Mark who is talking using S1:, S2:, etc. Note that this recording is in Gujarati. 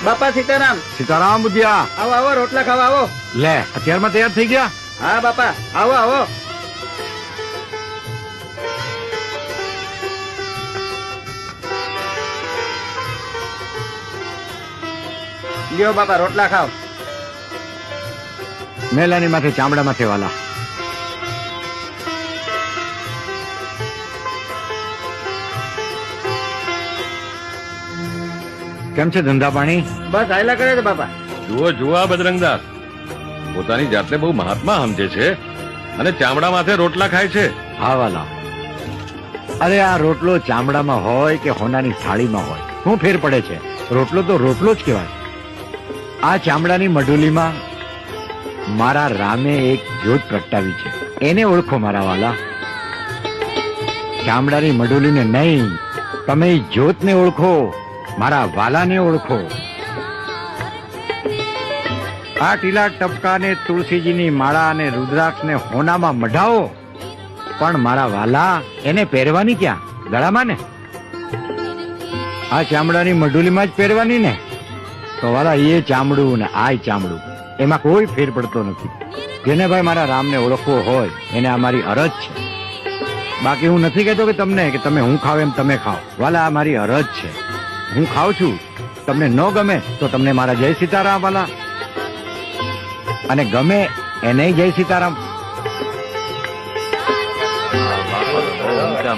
S1: બાપા સીતારામ.
S2: સીતારામ બુધિયા.
S1: આવો આવો, રોટલા ખાવા આવો.
S2: લે, અત્યારમાં તૈયાર થઈ ગયા?
S1: હા બાપા, આવો આવો. લ્યો બાપા, રોટલા ખાઓ.
S2: મેલાની માથે ચામડા માથે વાલા. કેમ છે ધંધા પાણી?
S1: બસ હાયલા કરે છે બાપા.
S3: જુઓ જુઓ આ બજરંગદાસ પોતાની જાતને બહુ મહાત્મા સમજે છે અને ચામડા માથે રોટલા ખાય છે.
S2: હા વાલા, અરે આ રોટલો ચામડામાં હોય કે હોનાની થાળીમાં હોય, શું ફેર પડે છે? રોટલો તો રોટલો જ કહેવાય. આ ચામડાની મઢુલીમાં મારા રામે એક જ્યોત પ્રગટાવી છે, એને ઓળખો મારા વાલા. ચામડાની મઢુલીને નહીં, તમે ઈ જ્યોતને ઓળખો, મારા વાલાને ઓળખો. આ ટીલા ટપકાને તુલસીજીની માળા અને રુદ્રાક્ષને હોનામાં મઢાવો, પણ મારા વાલા એને પહેરવાની ક્યાં? ગળામાં ને. આ ચામડાની મઢુલીમાં જ પહેરવાની ને. તો વાલા, એ ચામડું ને આ ચામડું, એમાં કોઈ ફેર પડતો નથી. જેને ભાઈ મારા રામને ઓળખવો હોય એને આ મારી અરજ છે. બાકી હું નથી કહેતો કે તમને કે તમે હું ખાવ એમ તમે ખાઓ. વાલા, આ મારી અરજ છે. હું ખાઉં છું, તમને ન ગમે તો તમને મારા જય સીતારામ વાલા, અને ગમે એને જય સીતારામ.